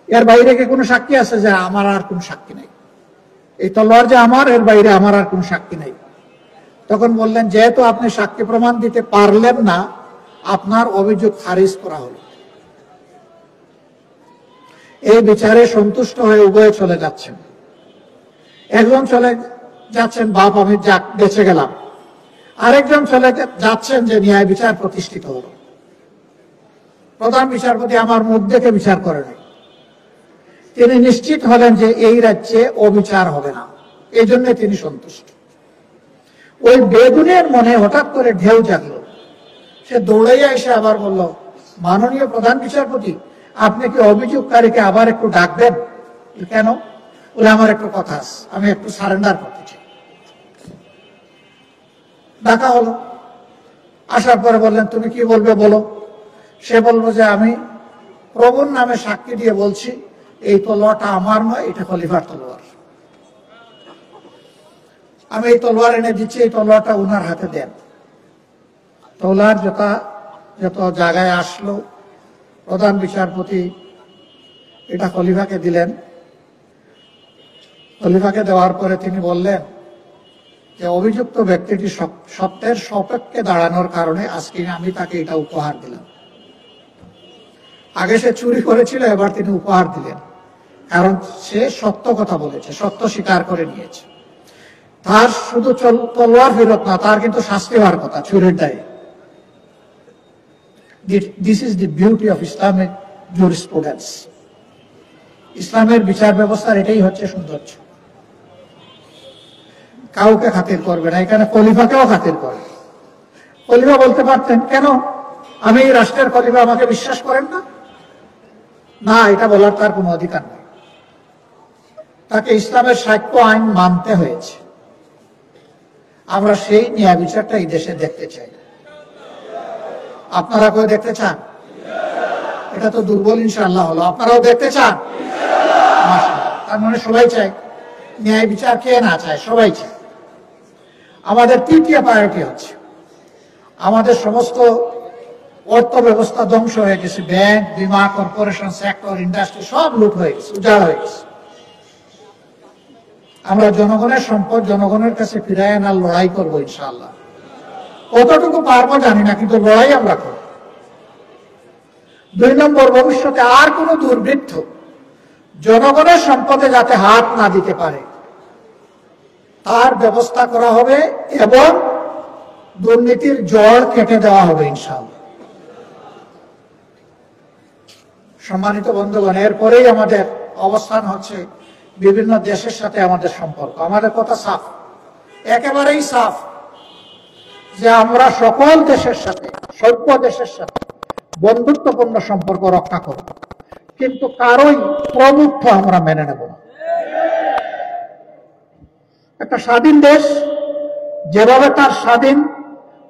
এর বাইরে কি কোনো সাক্ষী আছে? যে আমার আর কোন সাক্ষী নেই, এই তলোয়ার যে আমার, এর বাইরে আমার আর কোন সাক্ষী নেই। তখন বললেন, যেহেতু আপনি সাক্ষী প্রমাণ দিতে পারলেন না, আপনার অভিযোগ খারিজ করা হলো। এই বিচারে সন্তুষ্ট হয়ে উভয়ে চলে যাচ্ছেন। একজন চলে যাচ্ছেন, বাপ আমি বেঁচে গেলাম। আরেকজন চলে যাচ্ছেন যে ন্যায় বিচার প্রতিষ্ঠিত হলো। প্রধান বিচারপতি আমার মুখ দেখে বিচার করেনি। তিনি নিশ্চিত হলেন যে এই রাজ্যে অবিচার হবে না, এই জন্য তিনি সন্তুষ্ট। ওই বেগুনের মনে হঠাৎ করে ঢেউ জাগলো। সে দৌড়াইয়া এসে আবার বলল, মাননীয় প্রধান বিচারপতি, আপনি কি অভিযোগকারীকে আবার একটু ডাকবেন? কেন? বলে, আমার একটু কথা আছে, আমি একটু সারেন্ডার করতে চাই। ডাকা হলো। আসার পরে বললেন, তুমি কি বলবে বলো। সে বলবো যে আমি প্রভুর নামে সাক্ষী দিয়ে বলছি এই তলোয়ারটা আমার নয়, এটা খলিফার তলোয়ার। আমি এই তলোয়ার এনে দিচ্ছি, এই তলোয়ারটা উনার হাতে দেন। তলোয়ার যত জায়গায় আসলো, প্রধান বিচারপতি এটা খলিফাকে দিলেন। খলিফাকে দেওয়ার পরে তিনি বললেন যে অভিযুক্ত ব্যক্তিটি সত্যের সপক্ষে দাঁড়ানোর কারণে আজকে আমি তাকে এটা উপহার দিলাম। আগে সে চুরি করেছিল, এবার তিনি উপহার দিলেন, কারণ সে সত্য কথা বলেছে, সত্য স্বীকার করে নিয়েছে। তার শুধু তলোয়ার ফেরত না, তার কিন্তু শাস্তি হওয়ার কথা চুরির দায়ে। This is the beauty of Islamic jurisprudence. ইসলামের বিচার ব্যবস্থার এটাই হচ্ছে সৌন্দর্য। কাউকে খাতির করবে না, এখানে খলিফাকেও খাতির করবে। খলিফা বলতে পারতেন, কেন আমি এই রাষ্ট্রের খলিফা, আমাকে বিশ্বাস করেন না? না, এটা বলার তার কোনো অধিকার নেই। তাকে ইসলামের সাক্ষ্য আইন মানতে হয়েছে। আমরা সেই ন্যায় বিচারটা এই দেশে দেখতে চাই। আপনারা কেউ দেখতে চান? এটা তো দুর্বল ইনশাআল্লাহ হলো। আপনারাও দেখতে চান? মাশাআল্লাহ। তার মানে সবাই চায় ন্যায় বিচার, কে না চায়? সবাই চায়। আমাদের তৃতীয় প্রায়োরিটি হচ্ছে, আমাদের সমস্ত অর্থ ব্যবস্থা ধ্বংস হয়ে গেছে। ব্যাংক, বীমা, কর্পোরেশন সেক্টর, ইন্ডাস্ট্রি সব লুট হয়ে গেছে, উজাড় হয়ে গেছে। আমরা জনগণের সম্পদ জনগণের কাছে ফিরায় আনার লড়াই করবো ইনশাআল্লাহ। কতটুকু পারবো জানি না, কিন্তু লড়াই আমরা করব। 2 নম্বর, ভবিষ্যতে আর কোন দুর্বৃত্ত জনগণের সম্পদে যাতে হাত না দিতে পারে তার ব্যবস্থা করা হবে এবং দুর্নীতির জড় কেটে দেওয়া হবে ইনশাআল্লাহ। সম্মানিত বন্ধুগণ, এরপরেই আমাদের অবস্থান হচ্ছে বিভিন্ন দেশের সাথে আমাদের সম্পর্ক। আমাদের কথা সাফ, একেবারেই সাফ, যে আমরা সকল দেশের সাথে, সভ্য দেশের সাথে বন্ধুত্বপূর্ণ সম্পর্ক রক্ষা করব, কিন্তু কারোই প্রভুত্ব আমরা মেনে নেব না। একটা স্বাধীন দেশ যেভাবে তার স্বাধীন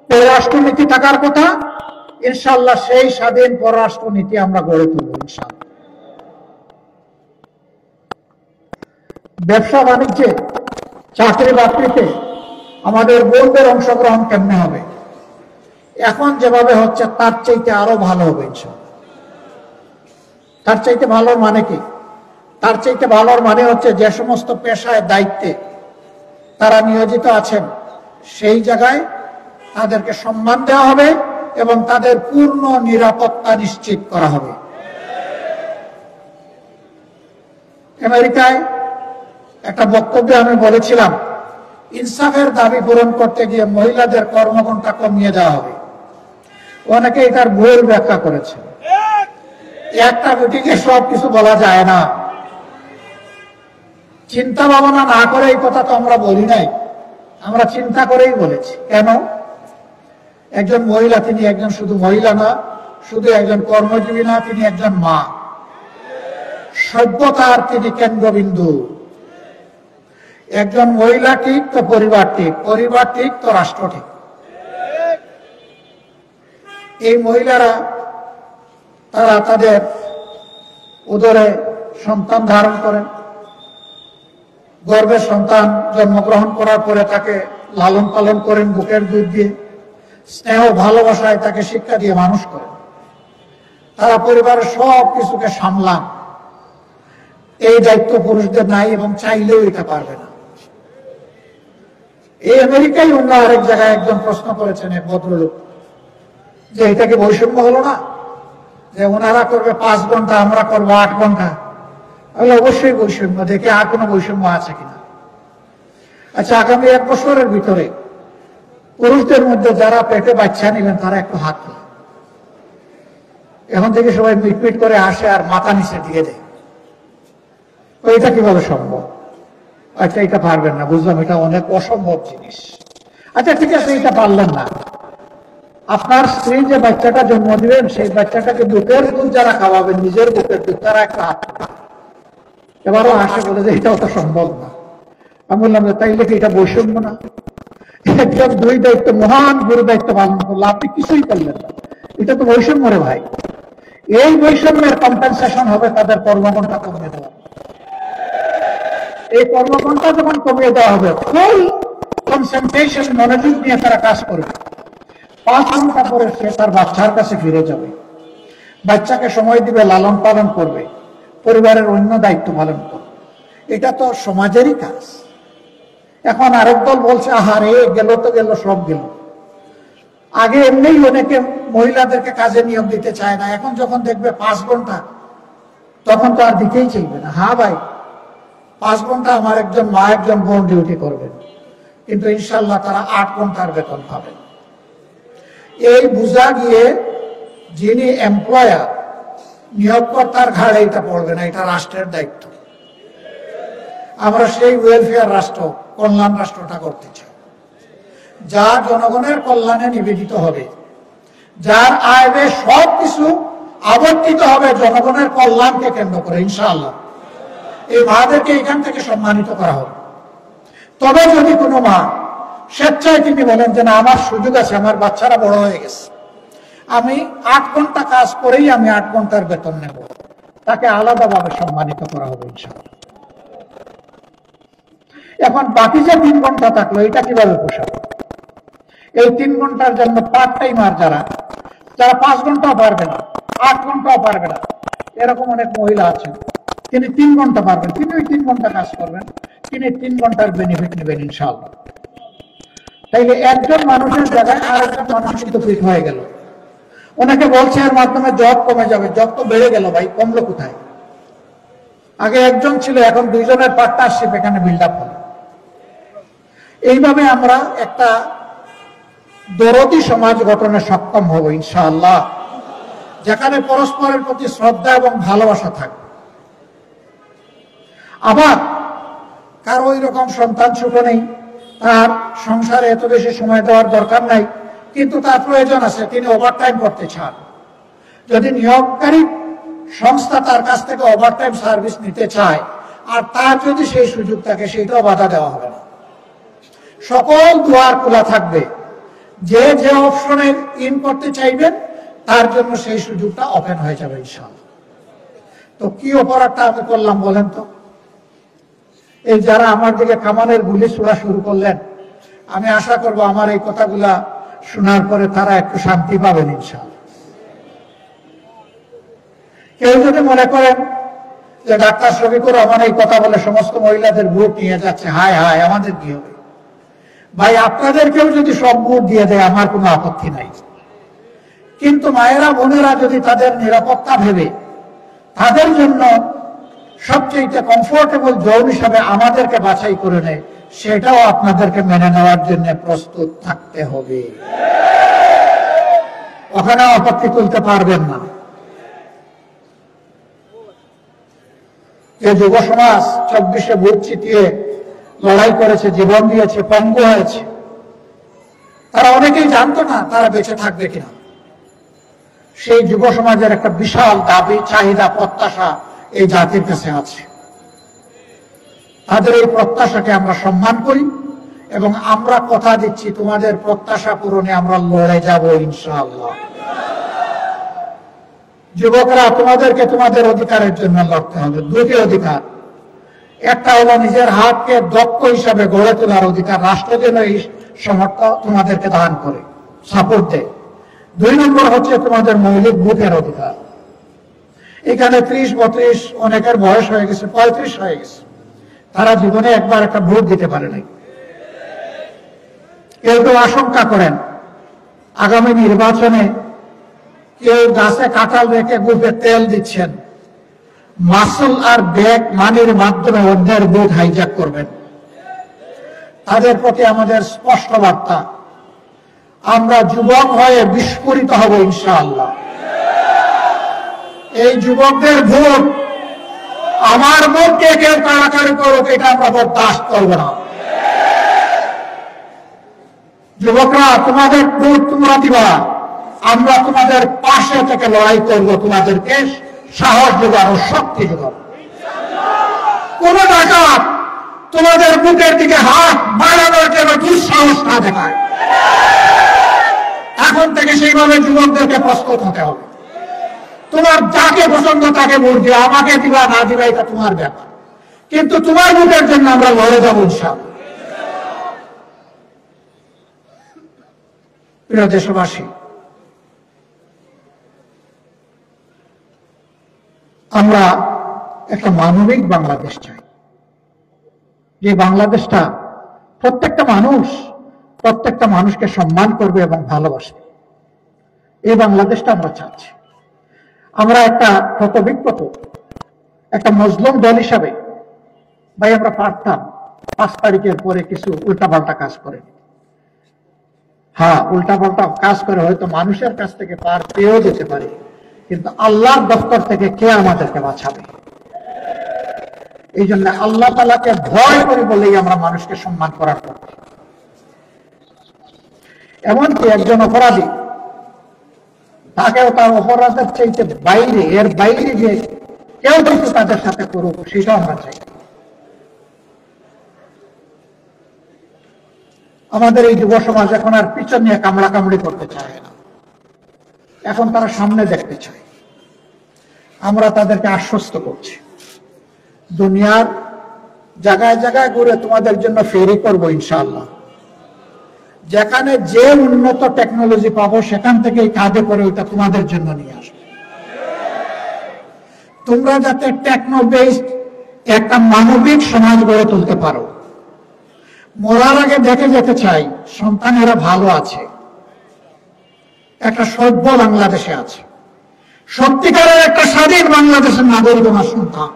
পররাষ্ট্রনীতি থাকার কথা, ইনশাআল্লাহ সেই স্বাধীন পররাষ্ট্রনীতি আমরা গড়ে তুলব ইনশাআল্লাহ। ব্যবসা বাণিজ্যে, চাকরি বাকরিতে আমাদের বোনদের অংশগ্রহণ কেমনে হবে? এখন যেভাবে হচ্ছে তার চাইতে আরো ভালো হবে ইনশাআল্লাহ। তার চাইতে ভালোর মানে কি? তার চাইতে ভালোর মানে হচ্ছে যে সমস্ত পেশায় দায়িত্বে তারা নিয়োজিত আছেন সেই জায়গায় তাদেরকে সম্মান দেওয়া হবে এবং তাদের পূর্ণ নিরাপত্তা নিশ্চিত করা হবে। আমেরিকায় একটা বক্তব্যে আমি বলেছিলাম, ইনসাফের দাবি পূরণ করতে গিয়ে মহিলাদের কর্মঘণ্টা কমিয়ে দেওয়া হবে। অনেকে এটার ভুল ব্যাখ্যা করেছে। একটা মিটিংয়ে সব কিছু বলা যায় না। চিন্তা ভাবনা না করে এই কথা তো আমরা বলি নাই, আমরা চিন্তা করেই বলেছি। কেন? একজন মহিলা, তিনি একজন শুধু মহিলা না, শুধু একজন কর্মজীবী না, তিনি একজন মা। সভ্যতার তিনি কেন্দ্রবিন্দু। একজন মহিলা ঠিক তো পরিবার ঠিক, পরিবার ঠিক তো রাষ্ট্র ঠিক। এই মহিলারা তারা তাদের উদরে সন্তান ধারণ করেন, গর্ভের সন্তান জন্মগ্রহণ করার পরে তাকে লালন পালন করেন, বুকের দুধ দিয়ে, স্নেহ ভালোবাসায় তাকে শিক্ষা দিয়ে মানুষ করেন। তারা পরিবারের সব কিছুকে সামলান। এই দায়িত্ব পুরুষদের নাই এবং চাইলেও এটা পারবে না। এই আমেরিকায় অন্য আরেক জায়গায় একজন প্রশ্ন করেছেন এক ভদ্রলোক, যে এটা কি বৈষম্য হলো না, যে ওনারা করবে 5 ঘন্টা, আমরা করবো 8 ঘন্টা? অবশ্যই বৈষম্য। দেখে আর কোনো বৈষম্য আছে কিনা। আচ্ছা, আগামী 1 বছরের ভিতরে পুরুষদের মধ্যে যারা পেটে বাচ্চা নিলেন তারা একটু হাত তোলে। এখন থেকে সবাই মিটমিট করে আসে আর মাথা নিচে দিয়ে দেয়। এটা কিভাবে সম্ভব? আচ্ছা, এটা পারবেন না, বুঝলাম, এটা অনেক অসম্ভব জিনিস। আচ্ছা ঠিক আছে, এটা পারলেন না। আপনার স্ত্রী যে বাচ্চাটা জন্ম দিবেন, সেই বাচ্চাটাকে বুকের দুধ যারা খাওয়াবেন, নিজের বুকের দুধ, তারা একটা হাত তোলে। এবারও আসে বলে যে এটা অত সম্ভব না। আমি বললাম যে তাইলে কি এটা বৈষম্য না? একদম 2 দায়িত্ব, মহান গুরু দায়িত্ব পালন করলো, আপনি কিছুই করলেন না, এটা তো বৈষম্য রে ভাই। এই বৈষম্যের কম্পেনসেশন হবে তাদের কর্মঘণ্টা কমিয়ে দেওয়া। এই কর্মঘণ্টা যখন কমিয়ে দেওয়া হবে, ফুল কনসেন্ট্রেশন, মনোযোগ নিয়ে তারা কাজ করবে। 5 ঘন্টা পরে সে তার বাচ্চার কাছে ফিরে যাবে, বাচ্চাকে সময় দিবে, লালন পালন করবে, পরিবারের অন্য দায়িত্ব পালন করবে। এটা তো সমাজেরই কাজ। এখন আরেক দল বলছে, আহারে গেল তো গেল, সব গেল। আগে এমনিই অনেকে মহিলাদেরকে কাজে নিয়োগ দিতে চায় না, এখন যখন দেখবে 5 ঘন্টা তখন তো আর দিতেই চাইবে না। হ্যাঁ ভাই, 5 ঘন্টা আমার একজন মা একজন বোন ডিউটি করবেন, কিন্তু ইনশাল্লাহ তারা 8 ঘন্টার বেতন পাবেন। এই বুঝা গিয়ে যিনি এমপ্লয়ার, নিয়োগকর্তার ঘাড়ে এটা পড়বে না, এটা রাষ্ট্রের দায়িত্ব। আমরা সেই ওয়েলফেয়ার রাষ্ট্র, কল্যাণ রাষ্ট্রটা করতে চাই, যা জনগণের কল্যাণে নিবেদিত হবে, যার আয় ব্যয় সবকিছু আবর্তিত হবে জনগণের কল্যাণকে কেন্দ্র করে। ইনশাআল্লাহ এই মাদেরকে এখান থেকে সম্মানিত করা হবে। তবে যদি কোনো মা স্বেচ্ছায় তিনি বলেন যে না, আমার সুযোগ আছে, আমার বাচ্চারা বড় হয়ে গেছে, আমি 8 ঘন্টা কাজ করেই আমি 8 ঘন্টার বেতন নেব, তাকে আলাদাভাবে সম্মানিত করা হবে ইনশাআল্লাহ। এখন বাকি যে 3 ঘন্টা থাকলো, এটা কিভাবে পোষাবে? এই 3 ঘন্টার জন্য পার্ট টাইমার যারা 5 ঘন্টাও পারবে না, 8 ঘন্টাও পারবে না, এরকম অনেক মহিলা আছেন, তিনি 3 ঘন্টা পারবেন, তিনি ওই 3 ঘন্টা কাজ করবেন, তিনি 3 ঘন্টার বেনিফিট নেবেন ইনশাআল্লাহ। তাইলে একজন মানুষের জায়গায় আরেকজন মানুষ কিন্তু ফিট হয়ে গেল। অনেকে বলছে এর মাধ্যমে জব কমে যাবে, জব তো বেড়ে গেল ভাই, কমলো কোথায়? আগে একজন ছিল, এখন 2 জনের পার্টনারশিপ এখানে বিল্ড আপ হলো। এইভাবে আমরা একটা দরদি সমাজ গঠনে সক্ষম হব ইনশাআল্লাহ, যেখানে পরস্পরের প্রতি শ্রদ্ধা এবং ভালোবাসা থাকবে। আবার কারো ওই রকম সন্তান ছোট নেই, তার সংসারে এত বেশি সময় দেওয়ার দরকার নাই, কিন্তু তার প্রয়োজন আছে, তিনি ওভারটাইম করতে চান। যদি নিয়োগকারী সংস্থা তার কাছ থেকে ওভারটাইম সার্ভিস নিতে চায়, আর তার যদি সেই সুযোগ থাকে, সেইটাও বাধা দেওয়া হবে না। সকল দুয়ার খোলা থাকবে, যে যে অপশনে ইন করতে চাইবেন তার জন্য সেই সুযোগটা ওপেন হয়ে যাবে ইনশাআল্লাহ। তো কি অপরাধটা আমি করলাম বলেন তো? এই যারা আমার দিকে কামানের গুলি ছোড়া শুরু করলেন, আমি আশা করব আমার এই কথাগুলা শোনার পরে তারা একটু শান্তি পাবেন ইনশাআল্লাহ। কেউ যদি মনে করেন যে ডাক্তার শফিকুর রহমান এই কথা বলে সমস্ত মহিলাদের ভোট নিয়ে যাচ্ছে, হায় হায় আমাদের কি হবে? ভাই, আপনাদেরকেও যদি সব ভোট দিয়ে দেয় আমার কোনো আপত্তি নাই, কিন্তু মায়েরা বোনেরা যদি তাদের নিরাপত্তা ভেবে তাদের জন্য সবচেয়ে কমফোর্টেবল জোন হিসাবে আমাদেরকে বাছাই করে নেয়, সেটাও আপনাদেরকে মেনে নেওয়ার জন্য প্রস্তুত থাকতে হবে। ওখানে আপত্তি তুলতে পারবেন না। যে যুব সমাজ 24-এ ভোট চিতিয়ে লড়াই করেছে, জীবন দিয়েছে, পঙ্গু হয়েছে, তারা অনেকেই জানতো না তারা বেঁচে থাকবে কিনা। সেই যুব সমাজের একটা বিশাল দাবি, চাহিদা, প্রত্যাশা এই জাতির কাছে আছে। তাদের এই প্রত্যাশাকে আমরা সম্মান করি এবং আমরা কথা দিচ্ছি তোমাদের প্রত্যাশা পূরণে আমরা লড়ে যাব ইনশাআল্লাহ। যুবকরা, তোমাদেরকে তোমাদের অধিকারের জন্য লড়তে হবে। 2টি অধিকার, একটা হলো নিজের হাতকে দক্ষ হিসাবে গড়ে তোলার অধিকার, রাষ্ট্র যেন এই সমর্থ তোমাদেরকে দান করে, সাপোর্ট দেয়। 2 নম্বর হচ্ছে তোমাদের মৌলিক ভোটের অধিকার। এখানে 30-32, অনেকের বয়স হয়ে গেছে, 35 হয়ে গেছে, তারা জীবনে একবার একটা ভোট দিতে পারে নাই। কেউ কেউ আশঙ্কা করেন আগামী নির্বাচনে কেউ গাছে কাঁঠাল রেখে গুপে তেল দিচ্ছেন, মাসুল আর ব্যাগ মানির মাধ্যমে অন্যের ভোট হাইজ্যাক করবেন। তাদের প্রতি আমাদের স্পষ্ট বার্তা, আমরা যুবক হয়ে বিস্ফোরিত হব ইনশাআল্লাহ। এই যুবকদের ভোট, আমার ভোটকে কেউ কারাকারি করুক, এটা আমরা বরদাস্ত করব না। যুবকরা, তোমাদের ভোট তোমরা দিবা, আমরা তোমাদের পাশে থেকে লড়াই করব, তোমাদেরকে সাহস যোগাবো, শক্তি যোগাবো। কোন ডাকাত তোমাদের বুকের দিকে হাত বাড়ানোর জন্য দুঃসাহস না দেখায়। এখন থেকে সেইভাবে যুবকদেরকে প্রস্তুত হতে হবে। তোমার যাকে পছন্দ তাকে ভোট দিও, আমাকে দিবা না দিবা এটা তোমার ব্যাপার, কিন্তু তোমার ভোটের জন্য আমরা লড়ে যাবো ইনশাআল্লাহ। প্রিয় দেশবাসী, আমরা একটা মানবিক বাংলাদেশ চাই, যে বাংলাদেশটা প্রত্যেকটা মানুষকে সম্মান করবে এবং ভালোবাসবে। এই বাংলাদেশটা আমরা চাচ্ছি। আমরা একটা ক্ষতবিক্ষত একটা মজলুম দল হিসাবে ভাই আমরা পারতাম 5 তারিখের পরে কিছু উল্টাপাল্টা কাজ করে, হ্যাঁ উল্টাপাল্টা কাজ করে হয়তো মানুষের কাছ থেকে পার পেয়েও যেতে পারে, কিন্তু আল্লাহর দপ্তর থেকে কে আমাদেরকে বাঁচাবে? এই জন্য আল্লাহ তাআলাকে ভয় করে বলেই আমরা মানুষকে সম্মান করার পক্ষে। এমনকি একজন অপরাধী তাকেও তার অপরাধের চাইতে বাইরে, এর বাইরে যে কেউ কিছু তাদের সাথে করুক সেটাও আমরা চাই। আমাদের এই যুব সমাজ এখন আর পিছন নিয়ে কামড়া কামড়ি করতে চায় না, এখন তারা সামনে দেখতে চায়। আমরা তাদেরকে আশ্বস্ত করছি, দুনিয়ার জায়গায় জায়গায় ঘুরে তোমাদের জন্য ফেরি করবো ইনশাআল্লাহ। যেখানে যে উন্নত টেকনোলজি পাবো সেখান থেকে কাজে করে ওইটা তোমাদের জন্য নিয়ে আসবে। তোমরা যাতে টেকনো বেসড একটা মানবিক সমাজ গড়ে তুলতে পারো। মরার আগে দেখে যেতে চাই সন্তানেরা ভালো আছে, একটা সভ্য বাংলাদেশে আছে, সত্যিকারের একটা স্বাধীন বাংলাদেশের নাগরিক আমার সন্তান,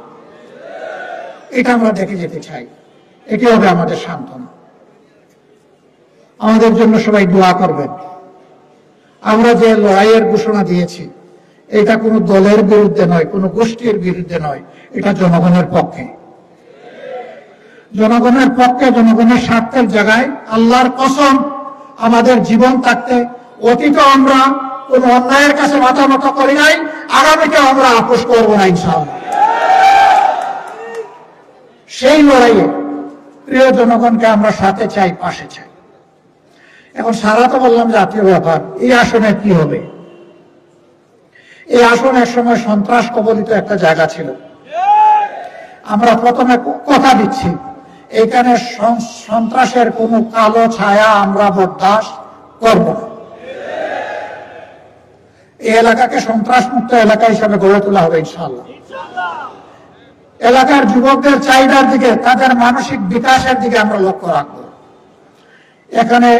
এটা আমরা দেখে যেতে চাই। এটি হবে আমাদের সান্ত্বনা। আমাদের জন্য সবাই দোয়া করবেন। আমরা যে লড়াইয়ের ঘোষণা দিয়েছি এটা কোনো দলের বিরুদ্ধে নয়, কোনো গোষ্ঠীর বিরুদ্ধে নয়, এটা জনগণের পক্ষে, জনগণের পক্ষে, জনগণের স্বার্থের জায়গায়। আল্লাহর কসম, আমাদের জীবন থাকতে অতীতে আমরা কোন অন্যায়ের কাছে মাথা নত করি নাই, আগামীতে আমরা আপোষ করবো না ইনশাআল্লাহ। সেই লড়াইয়ে প্রিয় জনগণকে আমরা সাথে চাই, পাশে চাই। এখন সারা তো বললাম জাতীয় ব্যাপার, এই আসনে কি হবে? এই আসনের সময় সন্ত্রাস কবলিত একটা জায়গা ছিল। আমরা প্রথমে কথা দিচ্ছি এখানে সন্ত্রাসের কোনো কালো ছায়া আমরা বরদাস্ত করব না। এই এলাকাকে সন্ত্রাস মুক্ত এলাকা হিসাবে গড়ে তোলা হবে ইনশাআল্লাহ। এলাকার যুবকদের চাহিদার দিকে, তাদের মানসিক বিকাশের দিকে আমরা লক্ষ্য রাখবো। এখানে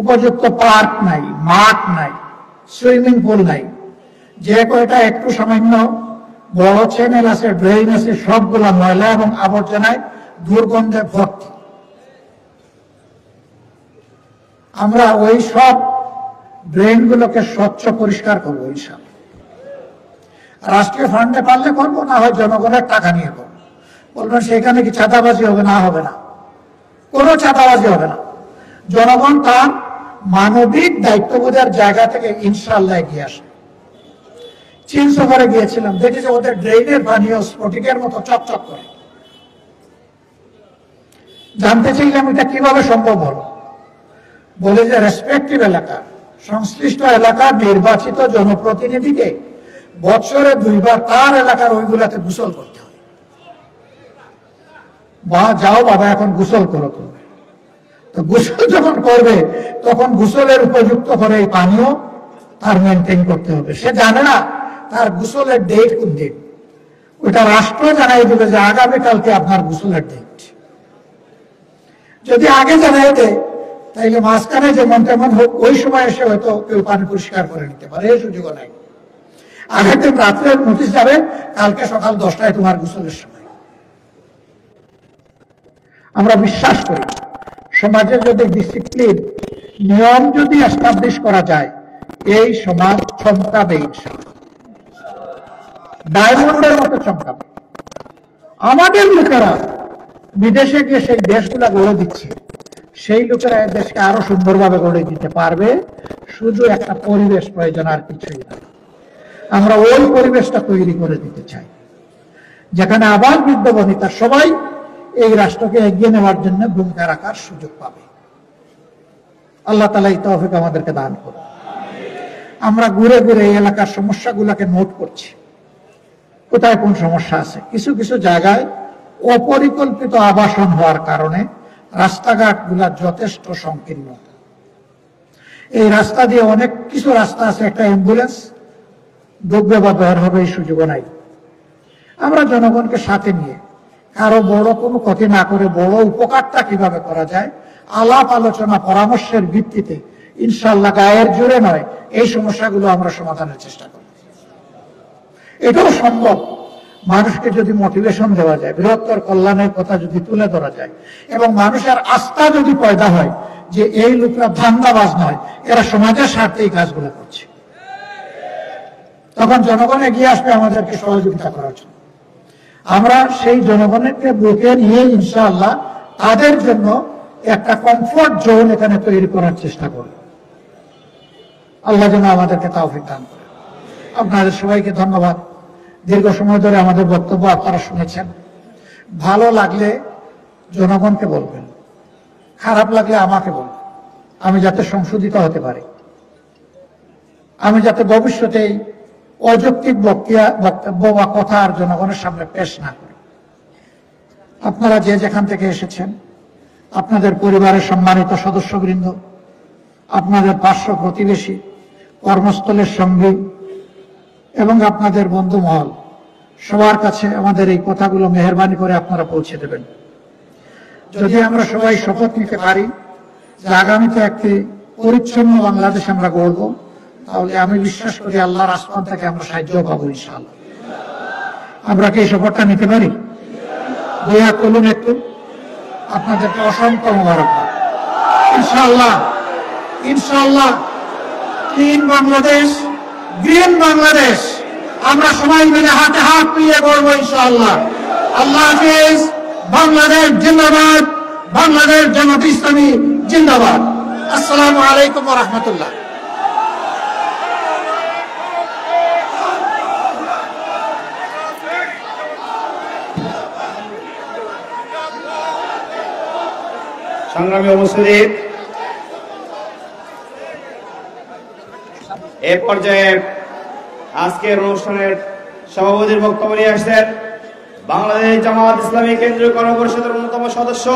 উপযুক্ত পার্ক নাই, মাঠ নাই, সুইমিং পুল নাই, যে কয়টা একটু সামান্য বড় চ্যানেল আছে, ড্রেন আছে, সবগুলা ময়লা এবং আবর্জনায় দুর্গন্ধে ভর্তি। আমরা ওই সব ড্রেন গুলোকে স্বচ্ছ পরিষ্কার করবো ইনশাআল্লাহ। রাষ্ট্রীয় ফান্ডে পারলে করবো, না হয় জনগণের টাকা নিয়ে করবো। বলবেন সেখানে কি চাঁদাবাজি হবে? না, হবে না, কোনো চাঁদাবাজি হবে না। জনগণ তার মানবিক দায়িত্ববোধের জায়গা থেকে ইনশাআল্লাহ এগিয়ে আসে। চীন সফরে গিয়েছিলাম, দেখেছি ওদের ড্রেনের পানীয় স্ফটিকের মতো চকচক করে। জানতে চাইলাম এটা কিভাবে সম্ভব হলো, বলে যে রেসপেক্টিভ এলাকা, সংশ্লিষ্ট এলাকার নির্বাচিত জনপ্রতিনিধিকে বছরে 2 বার তার এলাকার ওইগুলাতে গোসল করতে হয়। বা যাও বাবা এখন গোসল করো, করবে তো গোসল যখন করবে তখন গোসলের উপযুক্ত করে এই পানীয় তার মেনটেন করতে হবে। সে জানে না তার গোসলের ডেট কোন দিন, ওইটা রাষ্ট্র জানাই দেবে যে আগামীকালকে আপনার গোসলের ডেট। যদি আগে জানাই দেয় তাইলে মাঝখানে যেমন তেমন হোক ওই সময় এসে হয়তো কেউ পানি পরিষ্কার করে নিতে পারে, এই সুযোগ নাই। আগের দিন রাত্রে নোটিশ যাবে কালকে সকাল 10টায় তোমার গোসলের সময়। আমরা বিশ্বাস করি সমাজের যদি ডিসিপ্লিন, নিয়ম যদি এস্টাবলিশ করা যায়, এই সমাজ চমকাবে ইনশাআল্লাহ, ডায়মন্ডের মতো চমকাবে। আমাদের লোকেরা বিদেশে গিয়ে সেই দেশগুলা গড়ে দিচ্ছে, সেই লোকেরা এই দেশকে আরো সুন্দরভাবে গড়ে দিতে পারবে। শুধু একটা পরিবেশ প্রয়োজন, আর কিছুই না। আমরা ওই পরিবেশটা তৈরি করে দিতে চাই যেখানে আবার বৃদ্ধ বনিতা সবাই এই রাষ্ট্রকে এগিয়ে নেওয়ার জন্য ভূমিকা রাখার সুযোগ পাবে। আল্লাহ তাআলা এই তৌফিক আমাদেরকে দান করুন। আমরা ঘুরে ঘুরে এই এলাকার সমস্যাগুলোকে নোট করছি, কোথায় কোন সমস্যা আছে। কিছু কিছু জায়গায় অপরিকল্পিত আবাসন হওয়ার কারণে রাস্তাঘাট গুলা যথেষ্ট সংকীর্ণ। এই রাস্তা দিয়ে অনেক কিছু রাস্তা আছে, একটা অ্যাম্বুলেন্স ঢুকবে বা বের হবে এই সুযোগ নাই। আমরা জনগণকে সাথে নিয়ে কারো বড় কোনো ক্ষতি না করে বড় উপকারটা কিভাবে করা যায় আলাপ আলোচনা পরামর্শের ভিত্তিতে ইনশাআল্লাহ গায়ের জোরে নয় এই সমস্যাগুলো আমরা সমাধানের চেষ্টা করব। এটাও সম্ভব মানুষকে যদি মোটিভেশন দেওয়া যায়, বৃহত্তর কল্যাণের কথা যদি তুলে ধরা যায়, এবং মানুষের আস্থা যদি পয়দা হয় যে এই লোকরা ধান্দাবাজ নয়, এরা সমাজের স্বার্থে এই কাজগুলো করছে, তখন জনগণ এগিয়ে আসবে আমাদেরকে সহযোগিতা করার জন্য। আমরা সেই জনগণকে বুকে নিয়ে ইনশাআল্লাহ তাদের জন্য একটা কমফোর্ট জোন এখানে তৈরি করার চেষ্টা করব। আল্লাহ যেন আমাদেরকে তৌফিক দান করে। আপনাদের সবাইকে ধন্যবাদ। দীর্ঘ সময় ধরে আমাদের বক্তব্য আপনারা শুনেছেন। ভালো লাগলে জনগণকে বলবেন, খারাপ লাগলে আমাকে বলবেন, আমি যাতে সংশোধিত হতে পারি, আমি যাতে ভবিষ্যতে অযৌক্তিক বক্তব্য বা কথা আর জনগণের সামনে পেশ না করি। আপনারা যে যেখান থেকে এসেছেন, আপনাদের পরিবারের সম্মানিত সদস্যবৃন্দ, আপনাদের পার্শ্ব প্রতিবেশী, কর্মস্থলের সঙ্গী এবং আপনাদের বন্ধু মহল, সবার কাছে আমাদের এই কথাগুলো মেহেরবানি করে আপনারা পৌঁছে দেবেন। যদি আমরা সবাই শপথ নিতে পারি যে আগামীতে একটি পরিচ্ছন্ন বাংলাদেশ আমরা গড়ব, তাহলে আমি বিশ্বাস করি আল্লাহর আসমান থেকে আমরা সাহায্য পাবো ইনশাআল্লাহ। আমরা কি এই শপথটা নিতে পারি? দুই হাত তুলুন একটু। আপনাদেরকে অসংখ্য মোবারকবাদ। ইনশাআল্লাহ ইনশাআল্লাহ ক্লিন বাংলাদেশ, গ্রিন বাংলাদেশ আমরা সবাই মিলে হাতে হাত মিলিয়ে গড়বো ইনশাআল্লাহ। আল্লাহ হাফেজ। বাংলাদেশ জিন্দাবাদ। বাংলাদেশ জামাত ইসলামী জিন্দাবাদ। আসসালামু আলাইকুম ওয়া রাহমাতুল্লাহ। সংগ্রামী উপস্থিতি, এ পর্যায়ে আজকের অনুষ্ঠানের সভাপতির বক্তব্য নিয়ে আসছেন বাংলাদেশ জামাত ইসলামী কেন্দ্রীয় কর্মপরিষদের অন্যতম সদস্য